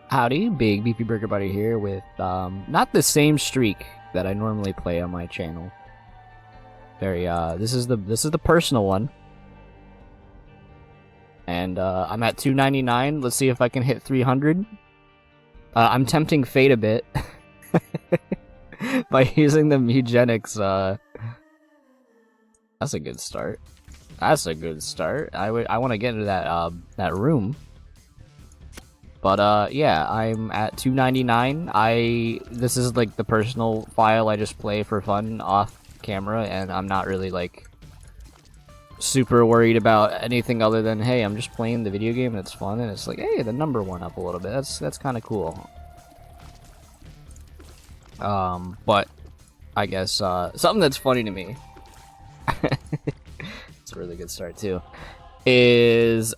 Howdy, Big Beefy Burger Buddy here with not the same streak that I normally play on my channel. This is the personal one. And I'm at 299. Let's see if I can hit 300. I'm tempting fate a bit by using the Mugenics. That's a good start. That's a good start. I want to get into that room. But yeah, I'm at 299. This is like the personal file I just play for fun off camera, and I'm not really like super worried about anything other than, hey, I'm just playing the video game and it's fun, and it's like, hey, the number went up a little bit. That's kind of cool. But I guess something that's funny to me. It's a really good start too. Is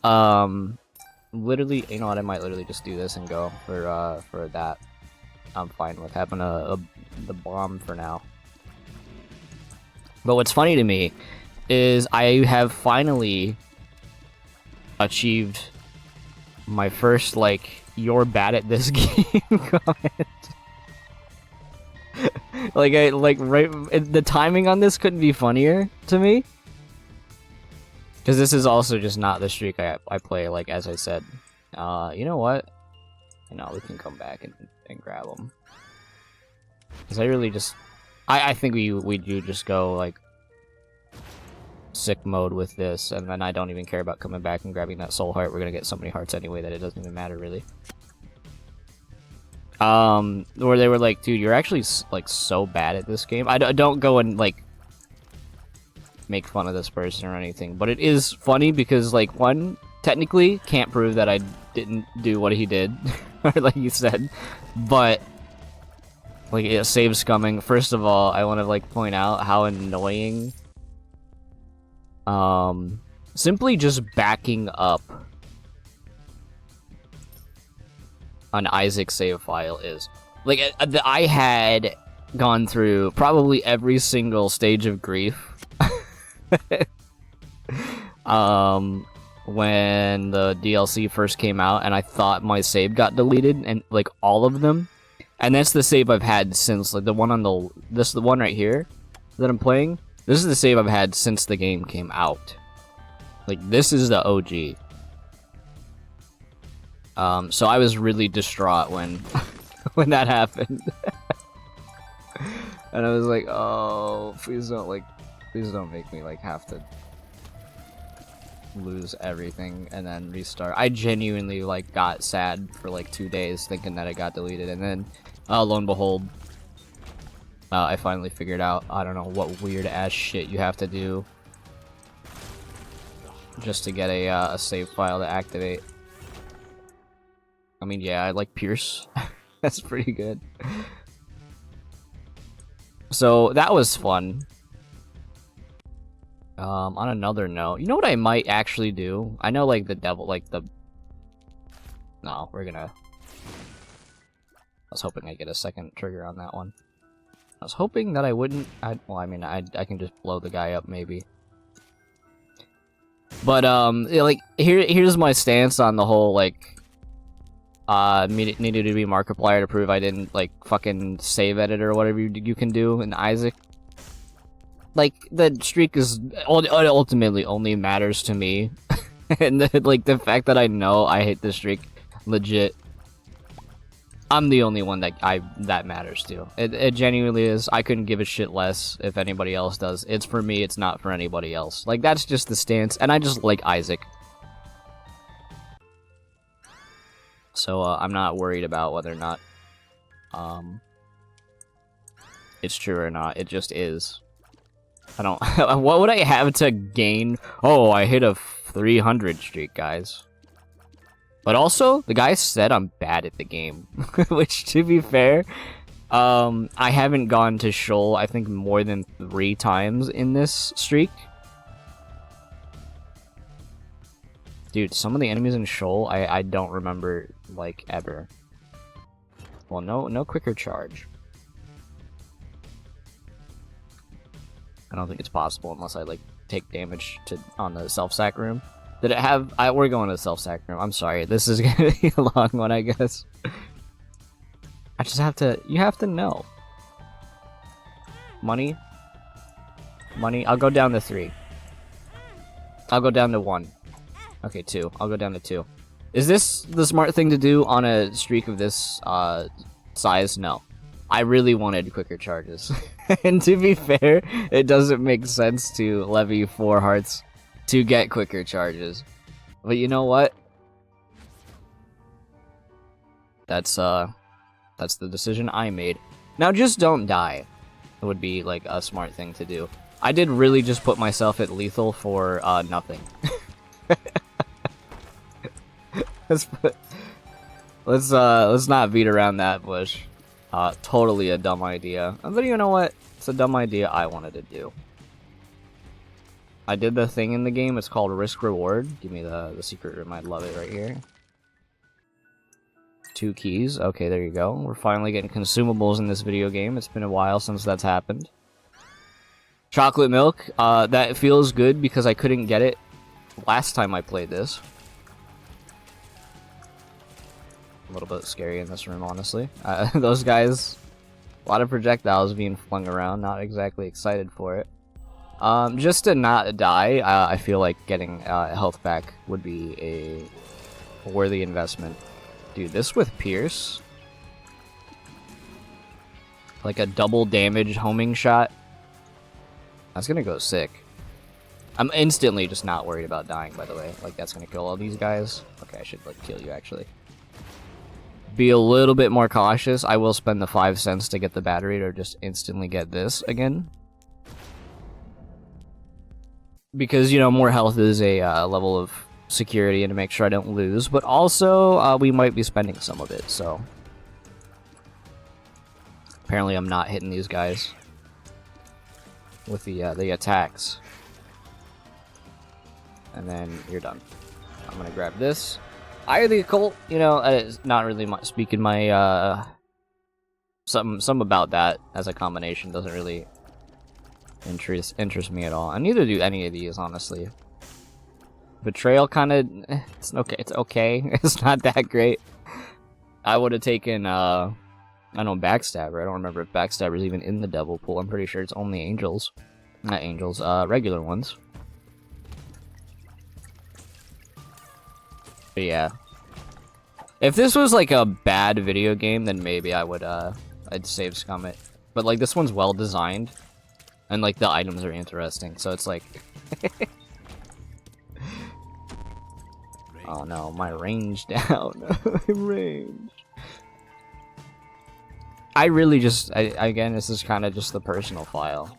literally, you know what? I might literally just do this and go for that. I'm fine with having the bomb for now. But what's funny to me is I have finally achieved my first like "you're bad at this game" comment. The timing on this couldn't be funnier to me. Because this is also just not the streak I play, like, as I said. You know what? You know, we can come back and grab them. Because I really just... I think we do just go, like, sick mode with this, and then I don't even care about coming back and grabbing that soul heart. We're gonna get so many hearts anyway that it doesn't even matter, really. Where they were like, dude, you're actually, like, so bad at this game. I don't go and, like, make fun of this person or anything, but it is funny because, like, one, technically can't prove that I didn't do what he did, or like you said, but like, yeah, save scumming. First of all, I want to like point out how annoying simply just backing up an Isaac save file is. Like, I had gone through probably every single stage of grief when the DLC first came out, and I thought my save got deleted, and like all of them, and that's the save I've had since, like, the one on the one right here that I'm playing. This is the save I've had since the game came out. Like, this is the OG. So I was really distraught when when that happened. And I was like, oh, please don't make me like have to lose everything and then restart. I genuinely like got sad for like 2 days thinking that it got deleted, and then lo and behold, I finally figured out, I don't know what weird ass shit you have to do just to get a save file to activate. I mean, yeah, I like Pierce. That's pretty good. So that was fun. On another note, you know what I might actually do? I know, like, the devil, like, the... No, we're gonna... I was hoping I'd get a second trigger on that one. I was hoping that I wouldn't... Well, I mean, I can just blow the guy up, maybe. But, like, here's my stance on the whole, like... needed to be Markiplier to prove I didn't, like, fucking save edit or whatever you can do in Isaac. Like, the streak is ultimately only matters to me. And the fact that I know I hit the streak, legit, I'm the only one that matters to. It genuinely is. I couldn't give a shit less if anybody else does. It's for me, it's not for anybody else. Like, that's just the stance, and I just like Isaac. So, I'm not worried about whether or not, it's true or not. It just is. I don't... What would I have to gain? Oh, I hit a 300 streak, guys. But also, the guy said I'm bad at the game. Which, to be fair, I haven't gone to Shoal, I think, more than 3 times in this streak. Dude, some of the enemies in Shoal, I don't remember, like, ever. Well, no quicker charge. I don't think it's possible unless I, like, take damage on the self-sack room. Did it have... we're going to the self-sack room. I'm sorry. This is gonna be a long one, I guess. I just have to, you have to know. Money? Money? I'll go down to 3. I'll go down to 1. Okay, 2. I'll go down to 2. Is this the smart thing to do on a streak of this size? No. I really wanted quicker charges. And to be fair, it doesn't make sense to levy 4 hearts to get quicker charges. But you know what? That's the decision I made. Now just don't die. It would be like a smart thing to do. I did really just put myself at lethal for nothing. Let's not beat around that bush. Totally a dumb idea. But you know what? It's a dumb idea I wanted to do. I did the thing in the game. It's called Risk Reward. Give me the secret room. I'd love it right here. 2 keys. Okay, there you go. We're finally getting consumables in this video game. It's been a while since that's happened. Chocolate milk. That feels good because I couldn't get it last time I played this. A little bit scary in this room, honestly. Those guys, a lot of projectiles being flung around. Not exactly excited for it. Just to not die, I feel like getting health back would be a worthy investment. Dude, this with Pierce, like a double damage homing shot, that's gonna go sick. I'm instantly just not worried about dying, by the way. Like, that's gonna kill all these guys. Okay, I should, like, kill you, actually. Be a little bit more cautious. I will spend the 5 cents to get the battery or just instantly get this again. Because, you know, more health is a level of security and to make sure I don't lose. But also, we might be spending some of it, so... Apparently I'm not hitting these guys with the attacks. And then you're done. I'm gonna grab this. Eye of the Occult, you know, it's not really speaking my, some about that as a combination doesn't really interest me at all. And neither do any of these, honestly. Betrayal kinda, it's okay, it's not that great. I would have taken, I know Backstabber, I don't remember if Backstabber's even in the Devil Pool, I'm pretty sure it's only Angels. Not Angels, regular ones. But yeah. If this was like a bad video game, then maybe I would, I'd save scum it. But like, this one's well designed. And like, the items are interesting, so it's like... Oh no, my range down. My range. I really just, again, this is kind of just the personal file.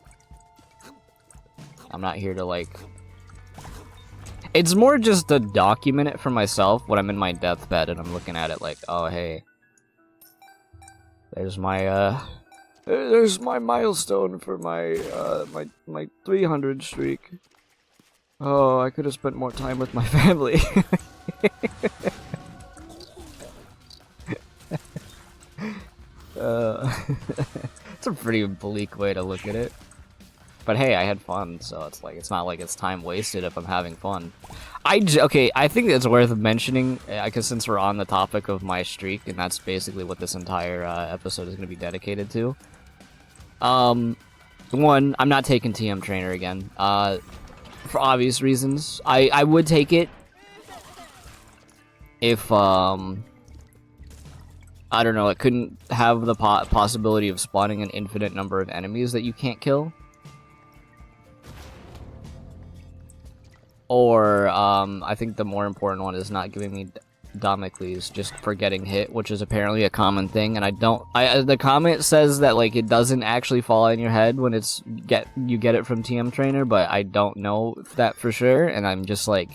I'm not here to like... It's more just to document it for myself when I'm in my deathbed and I'm looking at it like, oh hey, there's my milestone for my my 300 streak. Oh, I could have spent more time with my family. It's a pretty bleak way to look at it. But hey, I had fun, so it's like, it's not like it's time wasted if I'm having fun. Okay, I think it's worth mentioning, because since we're on the topic of my streak, and that's basically what this entire episode is going to be dedicated to. One, I'm not taking TM Trainer again, for obvious reasons. I would take it if, I don't know, it couldn't have the possibility of spawning an infinite number of enemies that you can't kill. Or, I think the more important one is not giving me Damocles just for getting hit, which is apparently a common thing, and the comment says that, like, it doesn't actually fall on your head when you get it from TM Trainer, but I don't know that for sure, and I'm just like,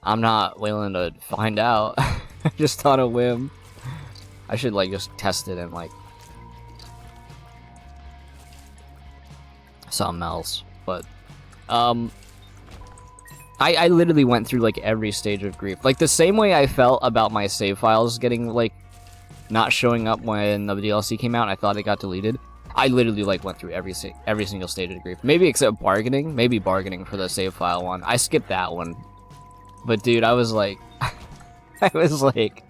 I'm not willing to find out. Just on a whim. I should, like, just test it and, like, something else, but, I literally went through, like, every stage of grief. Like, the same way I felt about my save files getting, like, not showing up when the DLC came out and I thought it got deleted. I literally, like, went through every single stage of grief. Maybe except bargaining. Maybe bargaining for the save file one. I skipped that one. But, dude, I was like... I was like...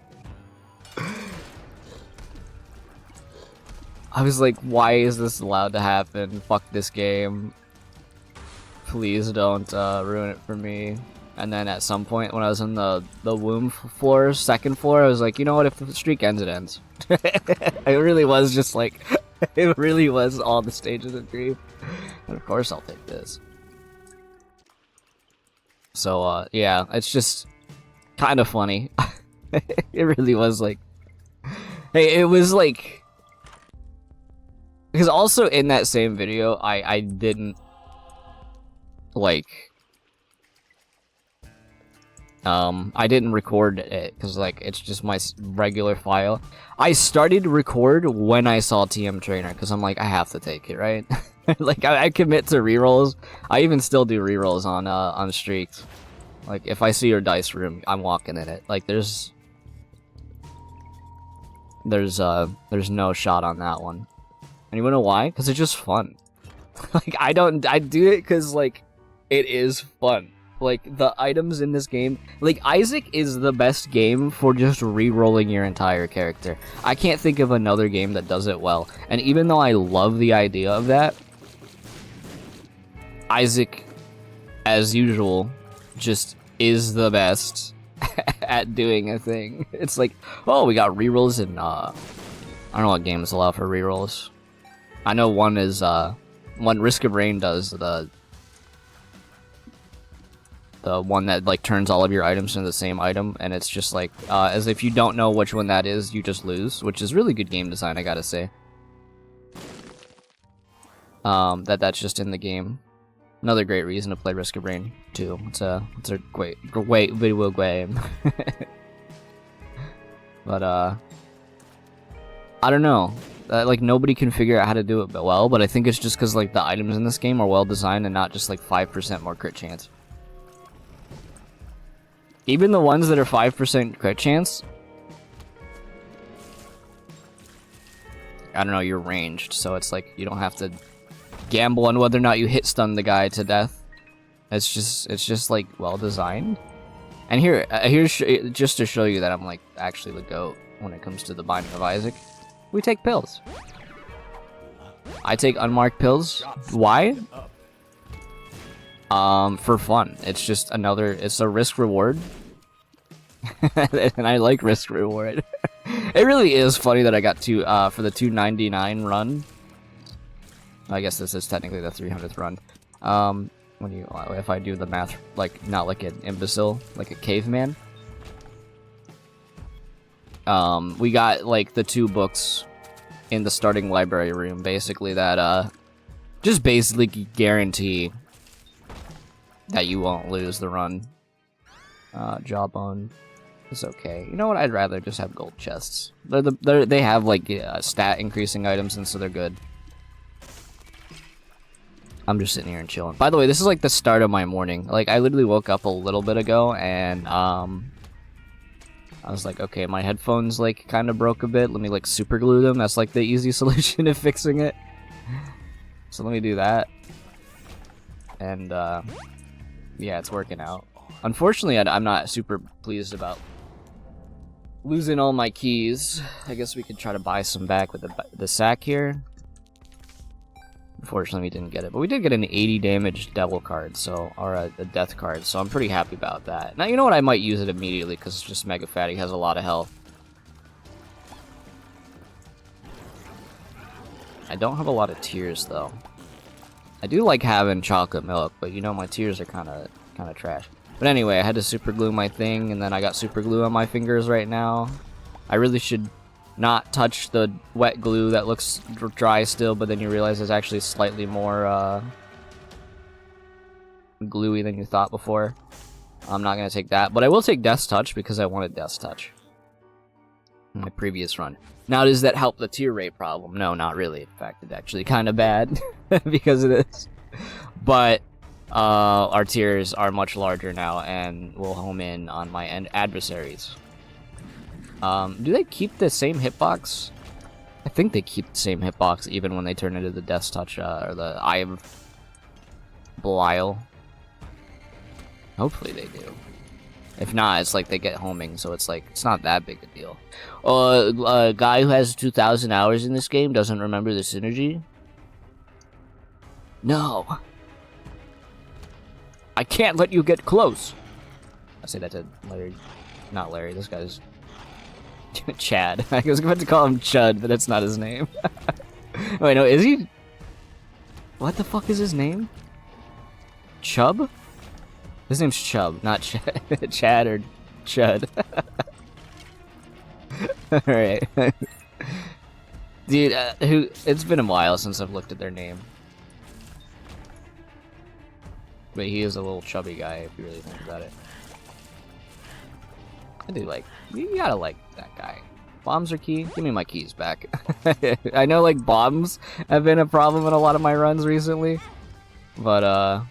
I was like, why is this allowed to happen? Fuck this game. Please don't ruin it for me. And then at some point when I was in the womb floor, second floor, I was like, you know what, if the streak ends, it ends. It really was just like, it really was all the stages of grief. And of course I'll take this. So, yeah, it's just kind of funny. It really was like... Hey, it was like... Because also in that same video, I didn't... Like... I didn't record it, because, like, it's just my regular file. I started to record when I saw TM Trainer, because I'm like, I have to take it, right? Like, I commit to rerolls. I even still do rerolls on streaks. Like, if I see your dice room, I'm walking in it. Like, there's no shot on that one. And you wanna know why? Because it's just fun. Like, I do it because, like, it is fun. Like, the items in this game... Like, Isaac is the best game for just re-rolling your entire character. I can't think of another game that does it well. And even though I love the idea of that, Isaac, as usual, just is the best at doing a thing. It's like, oh, we got re-rolls in, I don't know what games allow for re-rolls. I know one is, one Risk of Rain does the one that, like, turns all of your items into the same item, and it's just like, as if you don't know which one that is, you just lose, which is really good game design, I gotta say. That's just in the game. Another great reason to play Risk of Rain 2. It's a great video game. But, I don't know. Like, nobody can figure out how to do it well, but I think it's just because, like, the items in this game are well designed and not just, like, 5% more crit chance. Even the ones that are 5% crit chance, I don't know, you're ranged, so it's like, you don't have to gamble on whether or not you hit stun the guy to death. It's just like, well designed. And here's just to show you that I'm, like, actually the GOAT when it comes to the Binding of Isaac. We take pills. I take unmarked pills. Why? For fun. It's just it's a risk reward. And I like risk reward. It really is funny that I got to, for the 299 run. I guess this is technically the 300th run. If I do the math, like, not like an imbecile, like a caveman. We got, like, the 2 books in the starting library room, basically, that, just basically guarantee that you won't lose the run. Jawbone is okay. You know what? I'd rather just have gold chests. They have, like, stat increasing items, and so they're good. I'm just sitting here and chilling. By the way, this is, like, the start of my morning. Like, I literally woke up a little bit ago, and, I was like, okay, my headphones, like, kind of broke a bit. Let me, like, super glue them. That's, like, the easy solution to fixing it. So let me do that. And, yeah, it's working out. Unfortunately, I'm not super pleased about losing all my keys. I guess we could try to buy some back with the sack here. Unfortunately, we didn't get it, but we did get an 80 damage devil card, so, or a death card, so I'm pretty happy about that. Now, you know what? I might use it immediately, because it's just Mega Fatty, has a lot of health. I don't have a lot of tears, though. I do like having chocolate milk, but you know, my tears are kind of trash. But anyway, I had to super glue my thing, and then I got super glue on my fingers right now. I really should not touch the wet glue that looks dry still, but then you realize it's actually slightly more gluey than you thought before. I'm not going to take that, but I will take Death's Touch because I wanted Death's Touch in my previous run. Now, does that help the tear rate problem? No, not really. In fact, it's actually kind of bad because of this. But our tears are much larger now and will home in on my adversaries. Do they keep the same hitbox? I think they keep the same hitbox even when they turn into the Death's Touch, or the Eye of Belial. Hopefully they do. If not, it's like they get homing, so it's like, it's not that big a deal. A guy who has 2,000 hours in this game doesn't remember the synergy? No. I can't let you get close. I say that to Larry. Not Larry, this guy's... Chad. I was about to call him Chud, but that's not his name. Wait, no, is he? What the fuck is his name? Chub? His name's Chub, not Chad or Chud. Alright. Dude, it's been a while since I've looked at their name. But he is a little chubby guy, if you really think about it. I do like, you gotta like that guy. Bombs are key? Give me my keys back. I know, like, bombs have been a problem in a lot of my runs recently. But,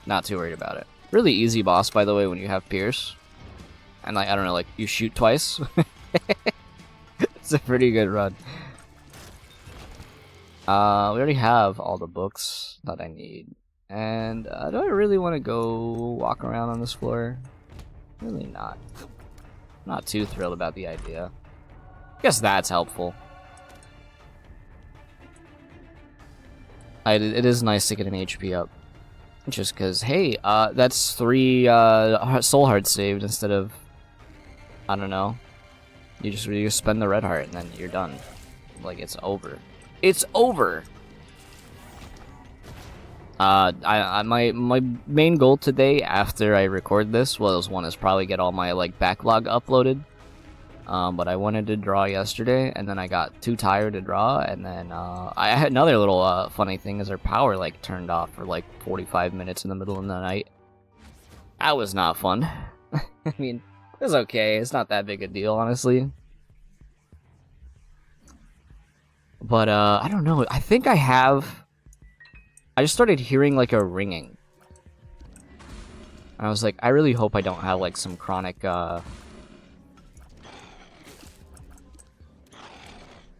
not too worried about it. Really easy boss, by the way, when you have Pierce. And, like, I don't know, like, you shoot twice. It's a pretty good run. We already have all the books that I need. And, do I really want to go walk around on this floor? Really not. Not too thrilled about the idea. Guess that's helpful. It is nice to get an HP up. Just because, hey, that's 3 soul hearts saved instead of, I don't know. You just spend the red heart and then you're done. Like, it's over. It's over! My main goal today after I record this was one is probably get all my like backlog uploaded. But I wanted to draw yesterday and then I got too tired to draw, and then I had another little funny thing is our power like turned off for like 45 minutes in the middle of the night. That was not fun. I mean, it was okay. It's not that big a deal, honestly. But I don't know. I think I just started hearing like a ringing. And I was like, I really hope I don't have like some chronic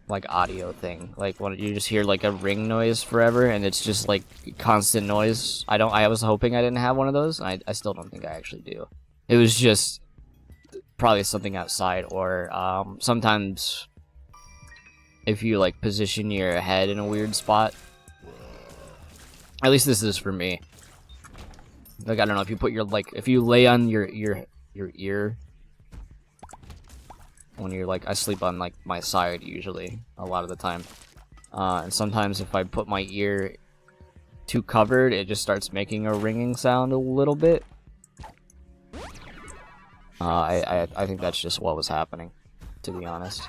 like audio thing. Like when you just hear like a ring noise forever and it's just like constant noise. I was hoping I didn't have one of those, and I still don't think I actually do. It was just probably something outside, or sometimes if you like position your head in a weird spot. At least this is for me. Like, I don't know, if you put your, like, if you lay on your ear, when you're, like, I sleep on, like, my side, usually, a lot of the time. And sometimes if I put my ear too covered, it just starts making a ringing sound a little bit. I think that's just what was happening, to be honest.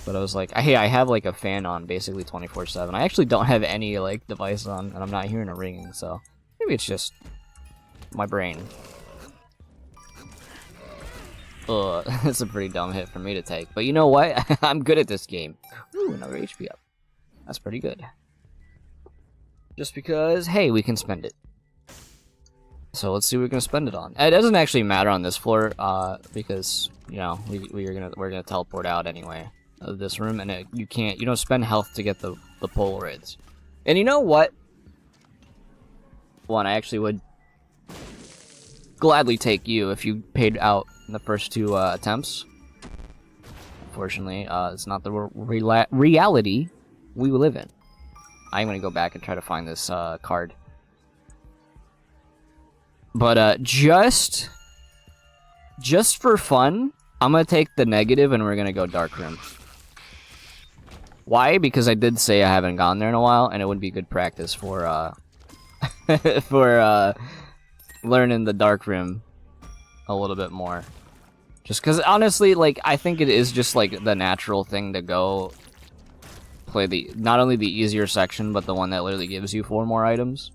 But I was like, hey, I have like a fan on basically 24/7. I actually don't have any like device on, and I'm not hearing a ringing, so maybe it's just my brain. Ugh, that's a pretty dumb hit for me to take. But you know what? I'm good at this game. Ooh, another HP up. That's pretty good. Just because, hey, we can spend it. So let's see what we're gonna spend it on. It doesn't actually matter on this floor, because you know we're gonna teleport out anyway of this room, and you don't spend health to get the Polaroids. And you know what? One, I actually would gladly take you if you paid out in the first 2 attempts. Unfortunately, it's not the reality we live in. I'm gonna go back and try to find this card. But just for fun, I'm gonna take the negative and we're gonna go Dark Room. Why? Because I did say I haven't gone there in a while, and it would be good practice for for learning the Dark Room a little bit more. Just because honestly, like, I think it is just like the natural thing to go play not only the easier section, but the one that literally gives you 4 more items.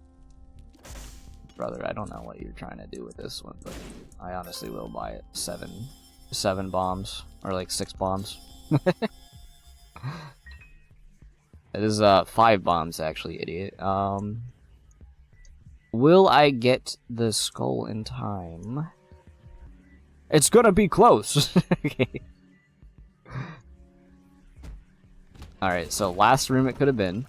Brother, I don't know what you're trying to do with this one, but I honestly will buy it. 7 bombs, or like 6 bombs. It is 5 bombs, actually, idiot. Will I get the skull in time? It's gonna be close. Okay. Alright, so last room it could have been.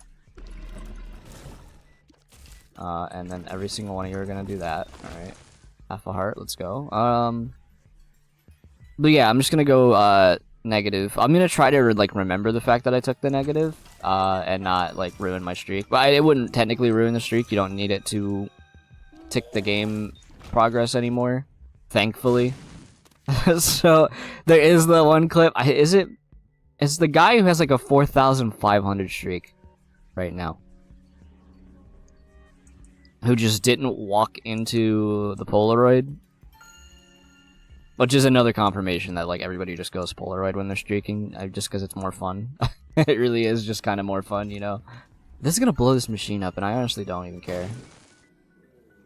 And then every single one of you are gonna do that. Alright. Half a heart, let's go. But yeah, I'm just gonna go, negative. I'm gonna try to, like, remember the fact that I took the negative, and not, like, ruin my streak. But it wouldn't technically ruin the streak. You don't need it to tick the game progress anymore, thankfully. So, there is the one clip. It's the guy who has, like, a 4,500 streak right now, who just didn't walk into the Polaroid. Which is another confirmation that, like, everybody just goes Polaroid when they're streaking, just because it's more fun. It really is just kind of more fun, you know? This is gonna blow this machine up, and I honestly don't even care.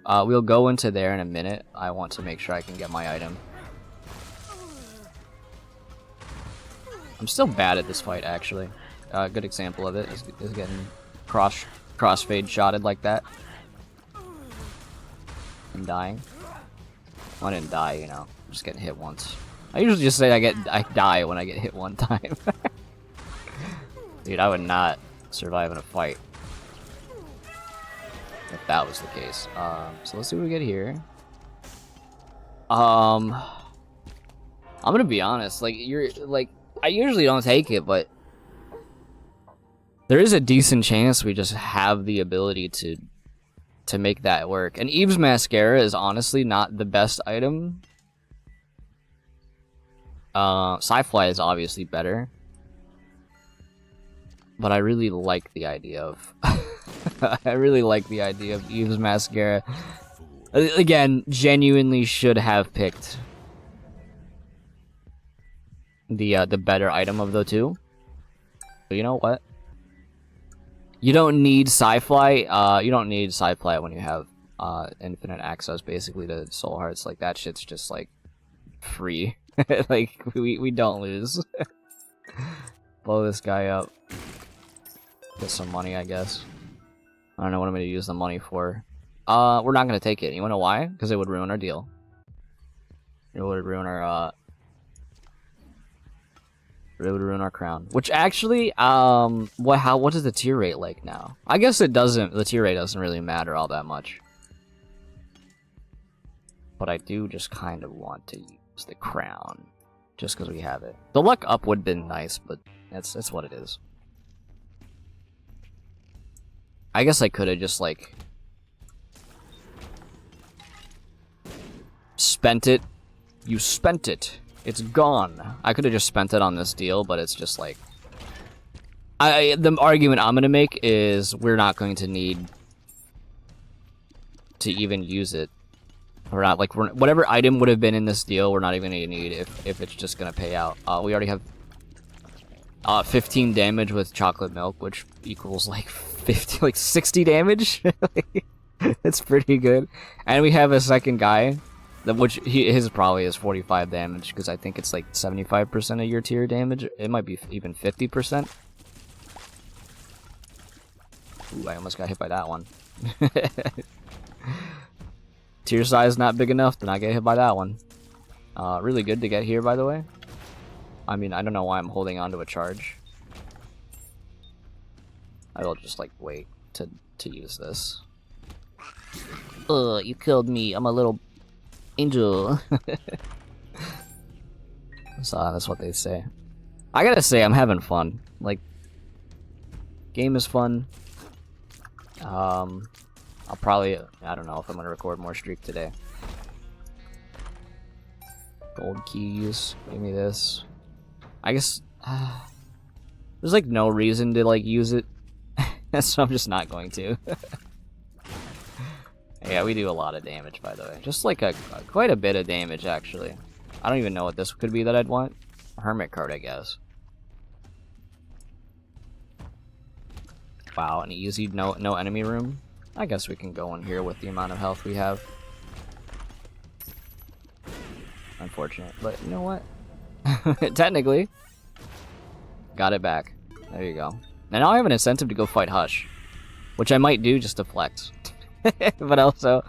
We'll go into there in a minute. I want to make sure I can get my item. I'm still bad at this fight, actually. A good example of it is getting crossfade shotted like that. And dying. Well, I didn't die, you know. I'm just getting hit once. I usually just say I die when I get hit one time. Dude, I would not survive in a fight if that was the case. So let's see what we get here. I'm gonna be honest, like, I usually don't take it, but there is a decent chance we just have the ability to make that work. And Eve's Mascara is honestly not the best item. Sci-Fly is obviously better. But I really like the idea of... I really like the idea of Eve's Mascara. Again, genuinely should have picked the better item of the two. But you know what? You don't need Sci-Fly. You don't need Sci-Fly when you have infinite access, basically, to soul hearts. Like, that shit's just, like, free. Like, we don't lose. Blow this guy up. Get some money, I guess. I don't know what I'm gonna use the money for. We're not gonna take it. You wanna know why? Because it would ruin our deal. It would ruin our, it would ruin our crown. Which actually, what is the tier rate like now? I guess it doesn't, the tier rate doesn't really matter all that much. But I do just kind of want to use the crown. Just because we have it. The luck up would have been nice, but that's what it is. I guess I could have just, like, spent it. You spent it. It's gone. I could have just spent it on this deal, but it's just like... the argument I'm gonna make is we're not going to need to even use it. We're not, like, whatever item would have been in this deal, we're not even gonna need if it's just gonna pay out. We already have 15 damage with chocolate milk, which equals, like, 60 damage. That's pretty good. And we have a second guy, which his probably is 45 damage, because I think it's like 75% of your tier damage. It might be even 50%. Ooh, I almost got hit by that one. Tier size not big enough to not get hit by that one. Really good to get here, by the way. I mean, I don't know why I'm holding on to a charge. I will just, like, wait to use this. Ugh, you killed me. I'm a little angel. So that's what they say. I gotta say, I'm having fun. Like, game is fun. I'll probably, I don't know if I'm gonna record more streak today. Gold keys, give me this. I guess, there's like no reason to like use it, so I'm just not going to. Yeah, we do a lot of damage, by the way. Just like quite a bit of damage, actually. I don't even know what this could be that I'd want. A hermit card, I guess. Wow, an easy no enemy room. I guess we can go in here with the amount of health we have. Unfortunate, but you know what? Technically, got it back. There you go. And now I have an incentive to go fight Hush, which I might do just to flex. But also,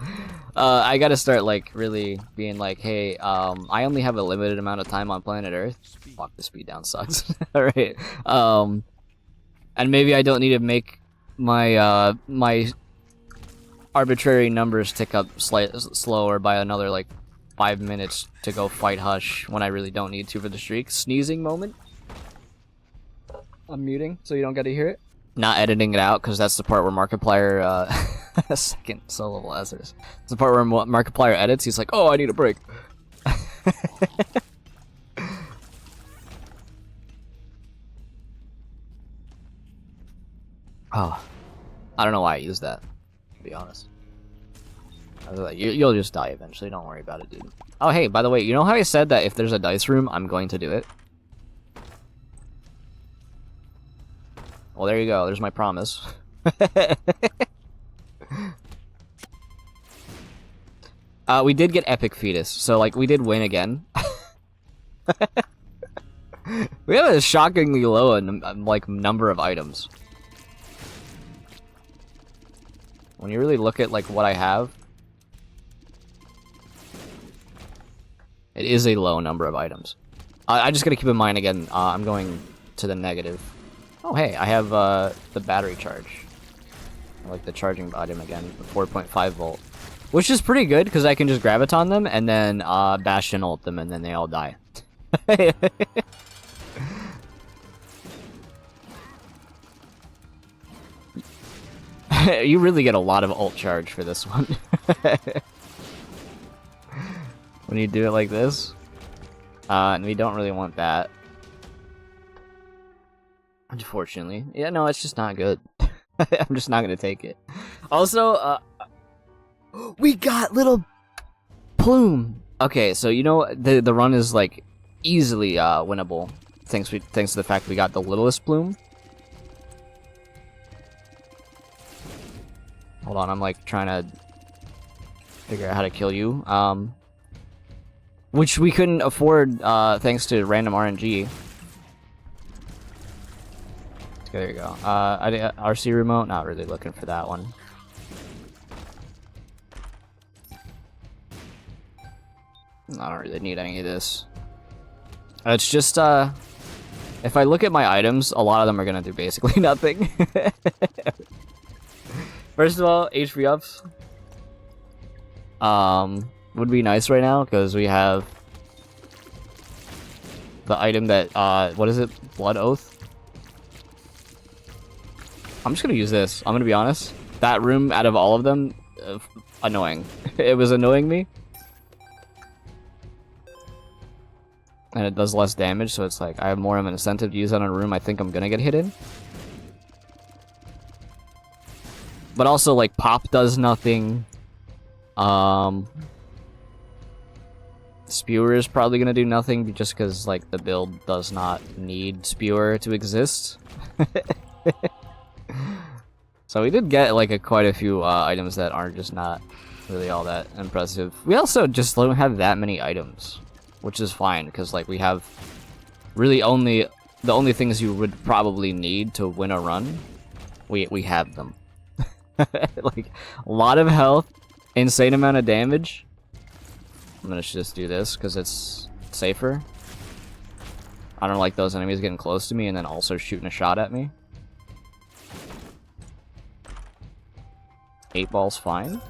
I gotta start like really being like, hey, I only have a limited amount of time on planet Earth. Fuck, the speed down sucks. Alright. And maybe I don't need to make my my arbitrary numbers tick up slower by another like 5 minutes to go fight Hush when I really don't need to for the streak. Sneezing moment. I'm muting so you don't get to hear it. Not editing it out because that's the part where Markiplier, second solo Lazarus. It's the part where Markiplier edits. He's like, "Oh, I need a break." Oh, I don't know why I used that. To be honest, I was like, you'll just die eventually. Don't worry about it, dude. Oh, hey, by the way, you know how I said that if there's a dice room, I'm going to do it? Well, there you go. There's my promise. We did get Epic Fetus, so, like, we did win again. We have a shockingly low, like, number of items. When you really look at, like, what I have, it is a low number of items. I just gotta keep in mind, again, I'm going to the negative. Oh, hey, I have the battery charge. I like the charging item again, the 4.5 volt. Which is pretty good, because I can just graviton them, and then Bastion ult them, and then they all die. You really get a lot of ult charge for this one. When you do it like this. And we don't really want that. Unfortunately. Yeah, no, it's just not good. I'm just not gonna take it. Also, we got little Plume! Okay, so you know, the run is, like, easily winnable. Thanks to the fact we got the littlest Plume. Hold on, I'm like trying to figure out how to kill you. Which we couldn't afford thanks to random RNG. Okay, there you go. RC remote, not really looking for that one. I don't really need any of this. It's just if I look at my items, a lot of them are gonna do basically nothing. First of all, HP ups would be nice right now because we have the item that what is it? Blood Oath. I'm just gonna use this. I'm gonna be honest. That room, out of all of them, annoying. It was annoying me, and it does less damage. So it's like I have more of an incentive to use that on a room I think I'm gonna get hit in. But also, like, Pop does nothing. Spewer is probably gonna do nothing just because, like, the build does not need Spewer to exist. So we did get, like, quite a few items that aren't just not really all that impressive. We also just don't have that many items, which is fine because, like, we have really the only things you would probably need to win a run. We have them. Like, a lot of health, insane amount of damage. I'm gonna just do this because it's safer. I don't like those enemies getting close to me and then also shooting a shot at me. 8 ball's fine.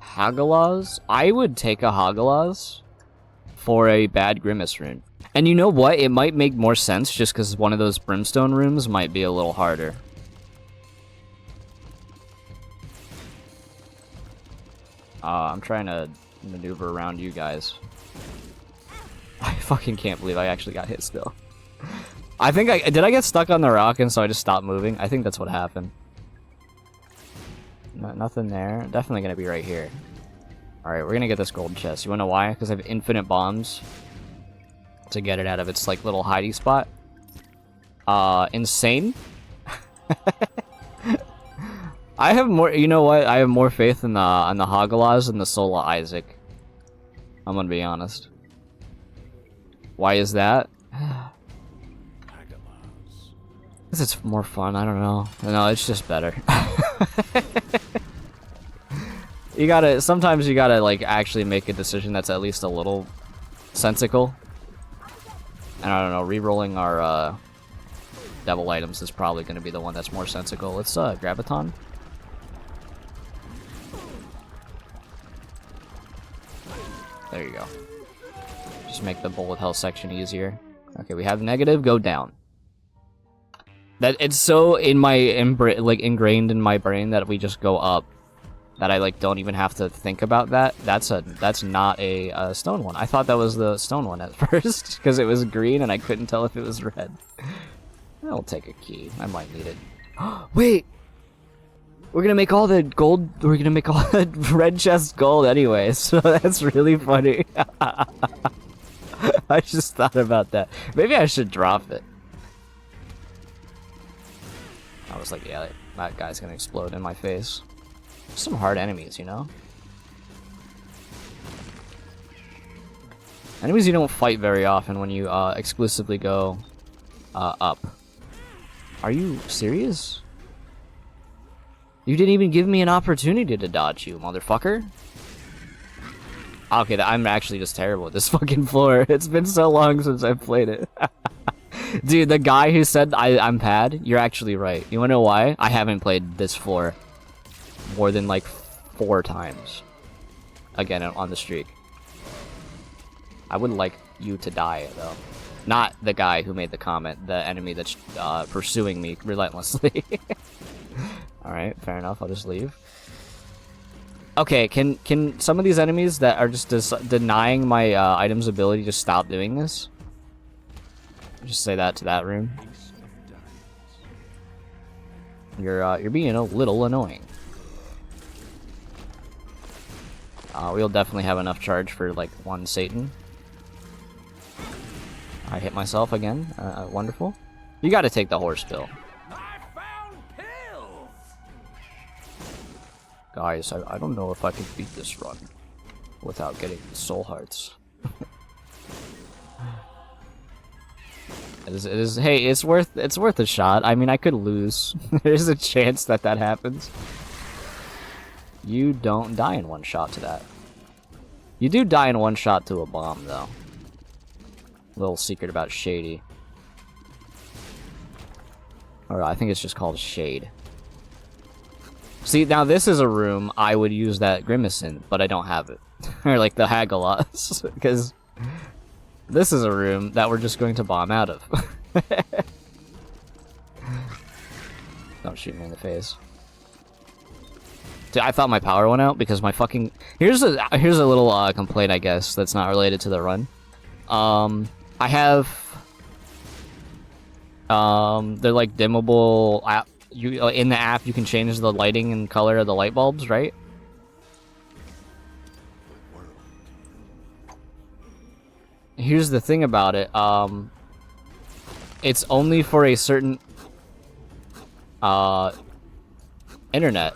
Hagalaz? I would take a Hagalaz for a bad Grimace rune. And you know what? It might make more sense just because one of those Brimstone rooms might be a little harder. I'm trying to maneuver around you guys. I fucking can't believe I actually got hit still. I think did I get stuck on the rock and so I just stopped moving? I think that's what happened. No, nothing there. Definitely gonna be right here. Alright, we're gonna get this gold chest. You wanna know why? Because I have infinite bombs to get it out of its, like, little hidey spot. Insane? I have more, you know what? I have more faith in the Hagalaz than the Sola Isaac. I'm gonna be honest. Why is that? Because it's more fun, I don't know. No, it's just better. Sometimes you gotta, like, actually make a decision that's at least a little sensical. And I don't know, re-rolling our, devil items is probably gonna be the one that's more sensical. Let's, Graviton. There you go. Just make the bullet hell section easier. Okay, we have negative, go down. That it's so in my ingrained in my brain that we just go up. That I like don't even have to think about that. That's not a stone one. I thought that was the stone one at first because it was green and I couldn't tell if it was red. I'll take a key. I might need it. Wait, we're gonna make all the gold. We're gonna make all the red chest gold anyway. So that's really funny. I just thought about that. Maybe I should drop it. I was like, yeah, that guy's gonna explode in my face. Some hard enemies, you know? Enemies you don't fight very often when you exclusively go up. Are you serious? You didn't even give me an opportunity to dodge, you motherfucker. Okay, I'm actually just terrible at this fucking floor. It's been so long since I've played it. Dude, the guy who said I'm pad, you're actually right. You wanna know why? I haven't played this floor more than like 4 times. Again, on the streak. I would like you to die, though. Not the guy who made the comment, the enemy that's pursuing me relentlessly. Alright, fair enough, I'll just leave. Okay, can some of these enemies that are just denying my item's ability just stop doing this? Just say that to that room. You're being a little annoying. We'll definitely have enough charge for like 1 Satan. I hit myself again. Wonderful. You gotta take the horse pill. I found pills. Guys, I don't know if I can beat this run without getting the soul hearts. It is. Hey, it's worth a shot. I mean, I could lose. There's a chance that happens. You don't die in 1 shot to that. You do die in 1 shot to a bomb, though. Little secret about Shady. Or I think it's just called Shade. See, now this is a room I would use that Grimace in, but I don't have it. Or like the Hagelas, because this is a room that we're just going to bomb out of. Don't shoot me in the face. Dude, I thought my power went out because my fucking... Here's a little complaint, I guess, that's not related to the run. I have... they're like dimmable app. In the app, you can change the lighting and color of the light bulbs, right? Here's the thing about it. It's only for a certain internet.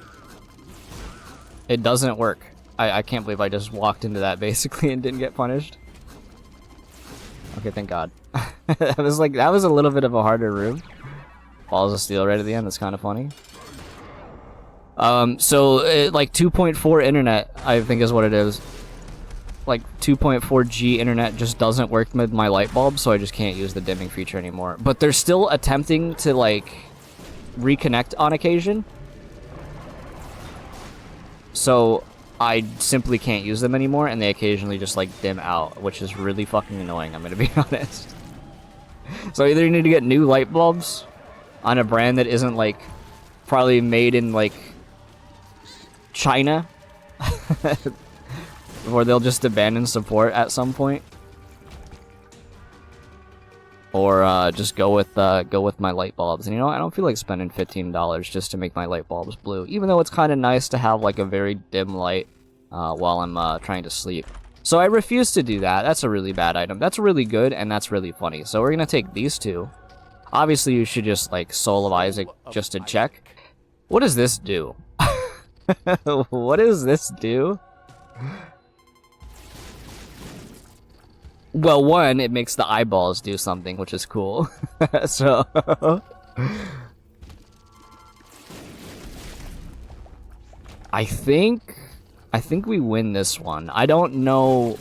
It doesn't work. I can't believe I just walked into that basically and didn't get punished. Okay, thank God. that was a little bit of a harder room. Balls of steel right at the end. That's kind of funny. So like 2.4 internet, I think is what it is. Like 2.4G internet just doesn't work with my light bulb, so I just can't use the dimming feature anymore. But they're still attempting to like reconnect on occasion. So I simply can't use them anymore, and they occasionally just like dim out, which is really fucking annoying, I'm gonna be honest. So either you need to get new light bulbs on a brand that isn't like probably made in like China, or they'll just abandon support at some point, or just go with my light bulbs. And you know, I don't feel like spending $15 just to make my light bulbs blue, even though it's kind of nice to have like a very dim light while I'm trying to sleep. So I refuse to do that. That's a really bad item. That's really good, and that's really funny. So we're gonna take these two. Obviously, you should just like Soul of Isaac just to check. What does this do? What does this do? Well, one, it makes the eyeballs do something, which is cool. So... I think we win this one. I don't know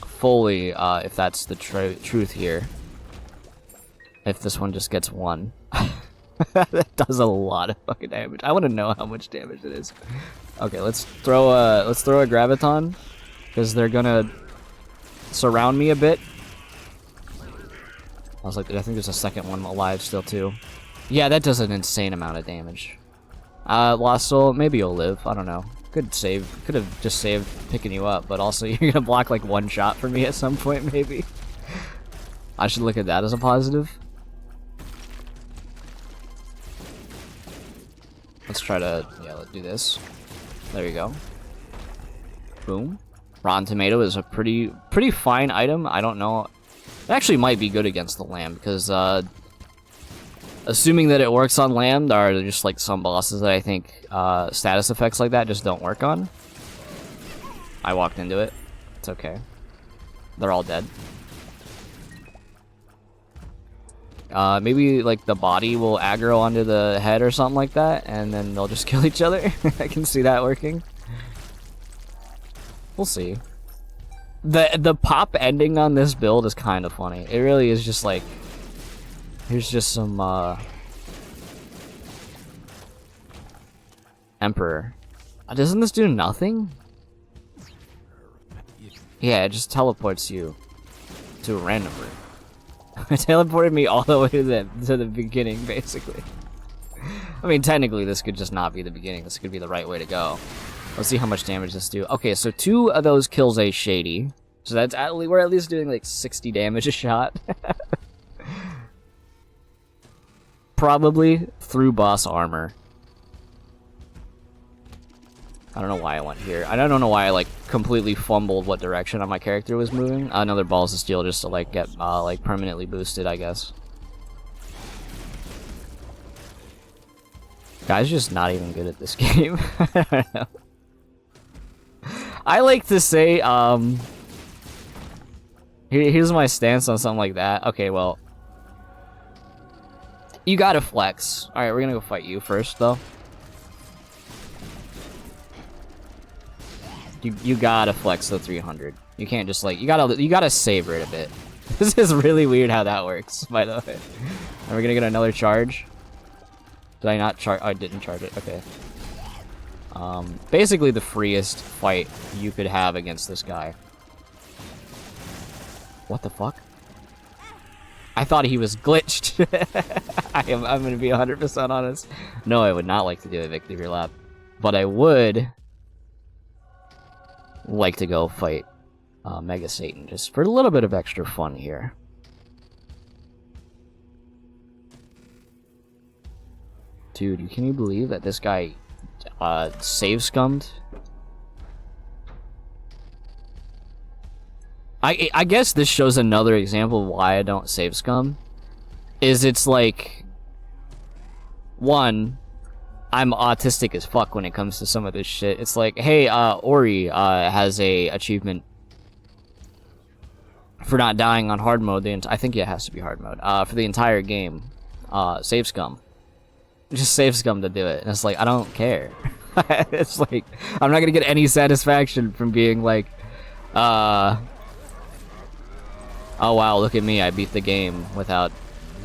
fully if that's the truth here. If this one just gets 1. That does a lot of fucking damage. I want to know how much damage it is. Okay, let's throw a graviton. because they're gonna surround me a bit. I think there's a second one alive still too. Yeah, that does an insane amount of damage. Lost Soul, maybe you'll live. I don't know. Could have just saved picking you up, but also you're gonna block like one shot for me at some point, maybe. I should look at that as a positive. Let's try to, yeah, let's do this. There you go. Boom. Rotten Tomato is a pretty fine item. I don't know. It actually might be good against the lamb, because assuming that it works on lamb, there are just like some bosses that I think status effects like that just don't work on. I walked into it. It's okay. They're all dead. Maybe like the body will aggro onto the head or something like that, and then they'll just kill each other. I can see that working. We'll see. The pop ending on this build is kind of funny. It really is just like, here's just some Emperor. Doesn't this do nothing? Yeah, it just teleports you to a random room. It teleported me all the way to the beginning, basically. I mean, technically, this could just not be the beginning. This could be the right way to go. Let's see how much damage this do. Okay, so 2 of those kills a shady. So that's we're at least doing like 60 damage a shot. Probably through boss armor. I don't know why I went here. I don't know why I like completely fumbled what direction my character was moving. Another Balls of Steel just to like get like permanently boosted, I guess. Guy's just not even good at this game. I don't know. I like to say, here's my stance on something like that. Okay, well, you gotta flex. All right, we're gonna go fight you first, though. You gotta flex the 300. You can't just like you gotta savor it a bit. This is really weird how that works, by the way. Are we gonna get another charge? Did I not charge? Oh, I didn't charge it. Okay. Basically the freest fight you could have against this guy. What the fuck? I thought he was glitched. I'm gonna be 100% honest. No, I would not like to do a victory lap, but I would like to go fight Mega Satan just for a little bit of extra fun here. Dude, can you believe that this guy save scummed? I guess this shows another example of why I don't save scum. It's like, one, I'm autistic as fuck when it comes to some of this shit. It's like, hey, Ori has a achievement for not dying on hard mode. I think it has to be hard mode. For the entire game, save scum. Just save scum to do it. And it's like, I don't care. It's like, I'm not gonna get any satisfaction from being like, oh wow, look at me, I beat the game without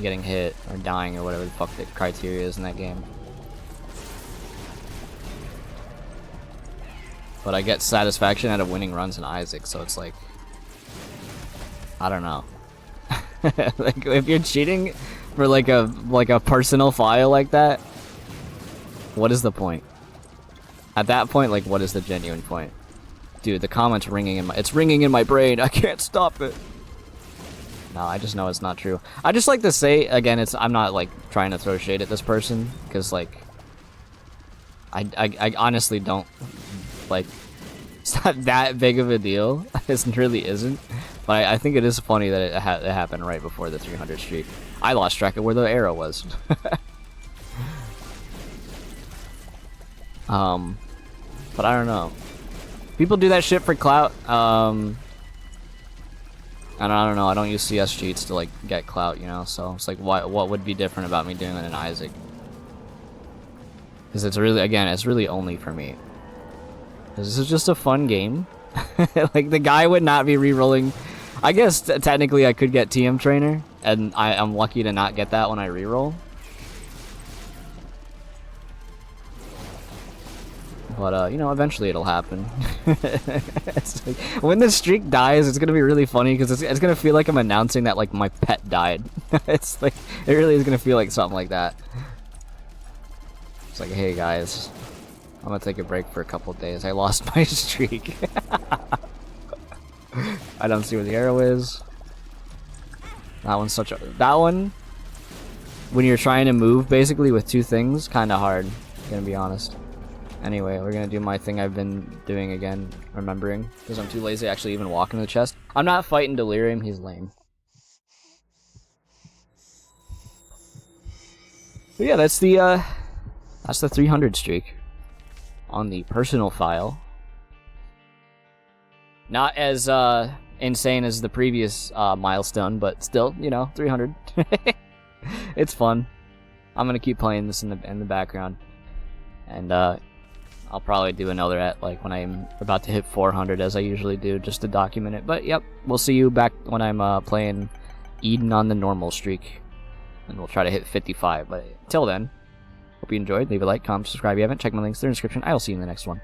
getting hit or dying or whatever the fuck the criteria is in that game. But I get satisfaction out of winning runs in Isaac, so it's like, I don't know. Like, if you're cheating for like a personal file like that, what is the point? At that point, like, what is the genuine point? Dude, the comment's ringing it's ringing in my brain. I can't stop it. No, I just know it's not true. I just like to say, again, I'm not like trying to throw shade at this person, because like, I honestly don't, like, it's not that big of a deal. It really isn't. But I think it is funny that it happened right before the 300 streak. I lost track of where the arrow was. But I don't know. People do that shit for clout. And I don't know. I don't use CS cheats to like get clout, you know. So it's like, what would be different about me doing it in Isaac? Because it's really, again, it's really only for me. This is just a fun game. Like, the guy would not be re-rolling. I guess technically I could get TM Trainer, and I'm lucky to not get that when I re-roll. But, you know, eventually it'll happen. It's like, when the streak dies, it's gonna be really funny, because it's gonna feel like I'm announcing that, like, my pet died. It's like, it really is gonna feel like something like that. It's like, hey guys, I'm gonna take a break for a couple days. I lost my streak. I don't see where the arrow is. That one's such a... That one, when you're trying to move, basically, with two things, kinda hard, gonna be honest. Anyway, we're gonna do my thing I've been doing again, remembering, because I'm too lazy to actually even walk in the chest. I'm not fighting Delirium, he's lame. But yeah, that's the 300 streak on the personal file. Not as insane as the previous milestone, but still, you know, 300. It's fun. I'm gonna keep playing this in the background, and I'll probably do another at like when I'm about to hit 400, as I usually do, just to document it. But yep, we'll see you back when I'm playing Eden on the normal streak, and we'll try to hit 55. But till then, hope you enjoyed. Leave a like, comment, subscribe if you haven't. Check my links in the description. I will see you in the next one.